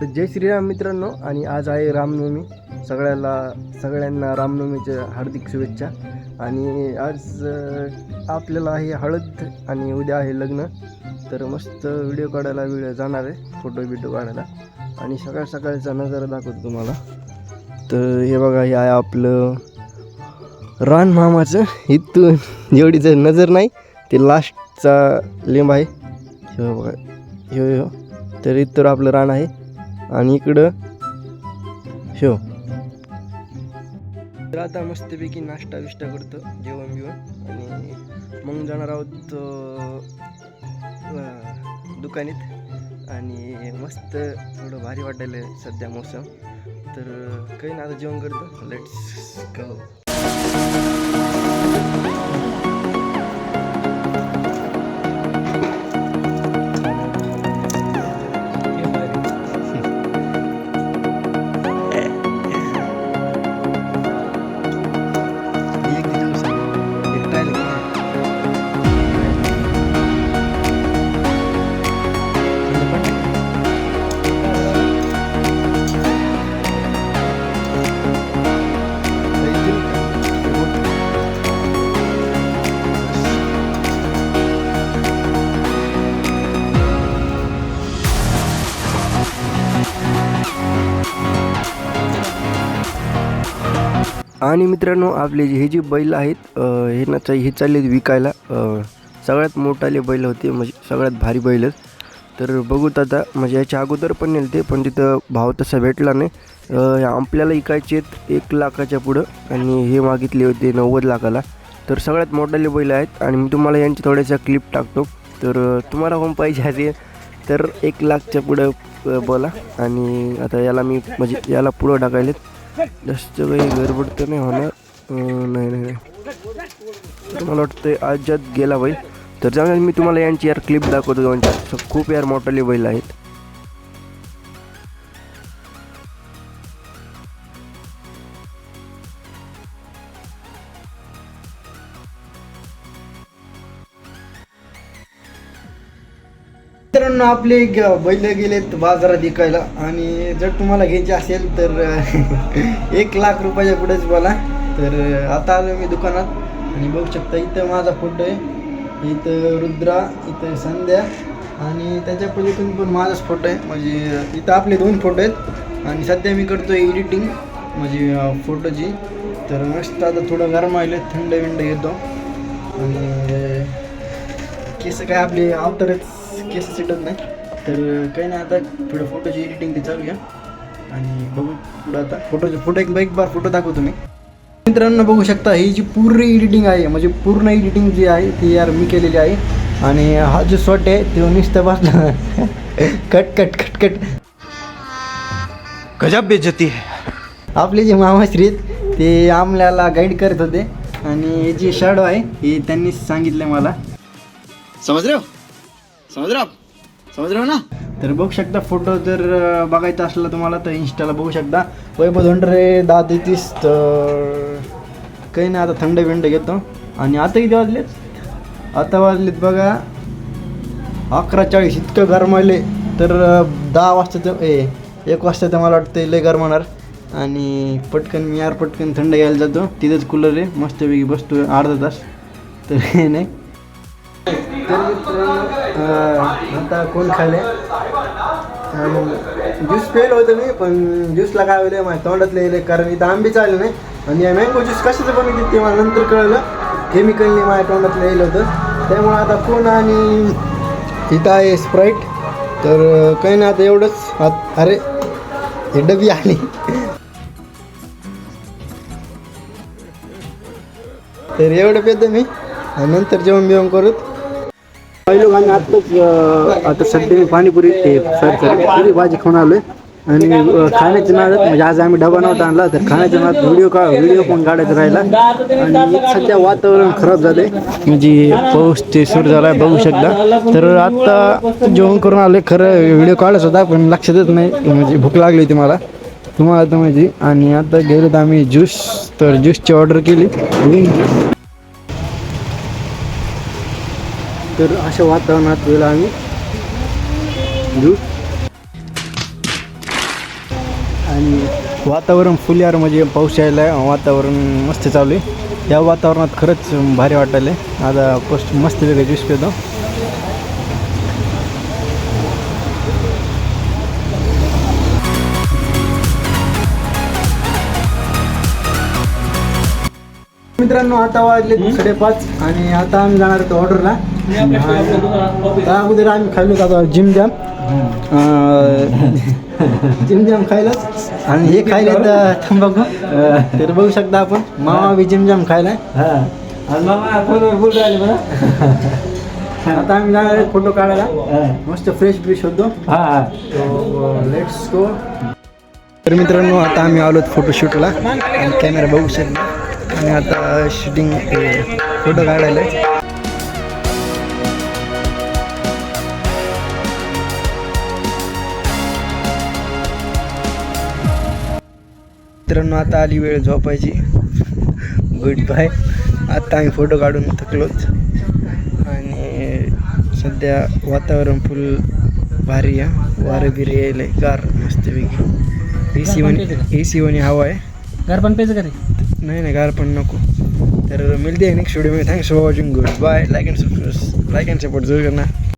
तर जय श्रीराम मित्रांनो, आणि आज आहे रामनवमी. सगळ्यांना रामनवमीच्या हार्दिक शुभेच्छा. आणि आज आपल्याला आहे हळद आणि उद्या आहे लग्न. तर मस्त व्हिडिओ काढायला जाणार आहे, फोटो काढायला. आणि सकाळचा नजारा दाखवतो तुम्हाला. तर हे बघा, हे आहे आपलं रान मामाचं. इथून एवढी जर नजर नाही ते लास्टचा लिंब आहे. हे बघा, हो तर इथं आपलं रान आहे. आणि इकडं शो. तर आता मस्तपैकी नाश्ता करतो, जेवण बिवण, आणि मग जाणार आहोत दुकानात. आणि मस्त थोडं भारी वाटायला सध्या मोसम. तर काही ना, आता जेवण करतो. Let's go. आणि मित्रांनो, आपले हे जे बैल आहेत हे चालले विकायला. सगळ्यात मोठाले बैल होते, म्हणजे सगळ्यात भारी बैल. तर बघूत आता, म्हणजे याच्या अगोदर पण नेलते, पण तिथं भाव तसा भेटला नाही. आपल्याला विकायचे 1 लाखाच्या पुढं, आणि हे मागितले होते 90 लाखाला. तर सगळ्यात मोठाले बैल आहेत. आणि मी तुम्हाला यांची थोड्याशा क्लिप टाकतो. तर तुम्हाला पण पाहिजे असेल तर 1 लाखच्या पुढं बोला. आणि आता याला मी म्हणजे याला पुढं टाकायलेत. जास्त काही गडबड तर नाही होणार. नाही मला वाटतं आजात गेला बैल. तर जाऊन मी तुम्हाला यांची क्लिप दाखवतो. खूप मोठाले बैल आहेत. मित्रांनो, आपले बैल गेलेत बाजारात विकायला. आणि जर तुम्हाला घ्यायचे असेल तर 1 लाख रुपयाच्या पुढेच बोला. तर आता आलो मी दुकानात. आणि बघू शकता, इथं माझा फोटो आहे, इथं रुद्रा, इथं संध्या, आणि त्याच्या पलीकडून पण माझाच फोटो आहे. म्हणजे इथं आपले 2 फोटो आहेत. आणि सध्या मी करतो एडिटिंग म्हणजे फोटोची. तर मस्त आता थोडं गरम आले, थंड घेतो. आणि केस काय आपले आवतरच, केस सिटत नाही. तर काही नाही, आता थोडं फोटोची एडिटिंग ते चालू घ्या. आणि बघू पुढं आता फोटो एक बार फोटो दाखवतो मी. मित्रांनो, बघू शकता, ही जी पूर्ण एडिटिंग आहे, म्हणजे पूर्ण एडिटिंग जी आहे ती मी केलेली आहे. आणि हा जो शॉट आहे तो नुसतं बसला कट गजब बेइज्जती है. आपले जे मामाश्री आहेत ते आमल्याला गाईड करत होते. आणि हे जी शॅडो आहे ही त्यांनीच सांगितलं मला. समझ रहे हो ना. तर बघू शकता, फोटो जर बघायचा असला तुम्हाला तर इंस्टाला बघू शकता, वैभव धोंडरे 10:33. तर काही नाही, आता थंड घेतो. आणि आता किती वाजलेत बघा 11:40. इतकं गरमायले. तर 10 वाजता 1 वाजता तर मला वाटतं लय गरमणार. आणि पटकन थंड घ्यायला जातो. तिथंच कूलर आहे, मस्तपैकी बसतो अर्धा तास. तर हे नाही. आता कोण खाल्ले ज्यूस पेल होतं मी, पण ज्यूसला काय होतं माझ्या तोंडात लिहिले, कारण इथं आंबे चालले नाही. आणि मँगो ज्यूस कशाचं बनवते ते मला नंतर कळलं, केमिकलने माझ्या तोंडात लिहिलं होतं. त्यामुळे आता कोण, आणि इथं आहे स्प्राईट. तर काही नाही, आता एवढंच. अरे हे डबी आली. तर एवढं पेतो मी, आणि नंतर जेवण करूत. लोकांनी आता सध्या मी पाणीपुरी पुरी भाजी खाऊन आलोय. आणि खाण्याच्या नादात, म्हणजे आज आम्ही डबा नव्हता आणला, तर खाण्याच्या नादात व्हिडिओ पण काढायचा राहिला. आणि सध्या वातावरण खराब झालंय, म्हणजे पाऊस ते सुरू झाला, बघू शकता. तर आता जेवण करून आले. खरं व्हिडिओ काढायचा होता, पण लक्षातच नाही, म्हणजे भूक लागली होती मला, तुम्हाला तर म्हणजे. आणि आता गेलो तर आम्ही ज्यूसची ऑर्डर केली. तर अशा वातावरणात गेलो आम्ही ज्यूस. आणि वातावरण फुल यार म्हणजे पाऊस यायला आहे. वातावरण मस्त चालू आहे. या वातावरणात खरंच भारी वाटायला आहे. आता फस्ट मस्त वेगळं ज्यूस पितो. मित्रांनो आता वाजले 5:30 आणि आता आम्ही जाणार होतो ऑर्डरला. त्या अगोदर आम्ही खाल्लो आता जिम जॅम खायला आणि हे खायला तर तंबाखू. तर बघू शकता आपण मामा बी जिम जॅम खायला. आता आम्ही जाणार आहे फोटो काढायला. मस्त फ्रेश होतो. Let's go. तर मित्रांनो आता आम्ही आलो फोटोशूटला आणि कॅमेरा बघू शकता आणि आता शूटिंग फोटो काढायला. मित्रांनो आता आली वेळ झोपायची. Good bye. आता आम्ही फोटो काढून थकलोच आणि सध्या वातावरण फुल भारी आहे. वारं बिरे यायला गार मस्तपैकी. एसी वनी हवा आहे. घर पण पेज करे नाही गार पण नको. तर मिळते नेक्स्ट व्हिडिओ में. Thanks for watching. Good bye. Like and support जरूर करना.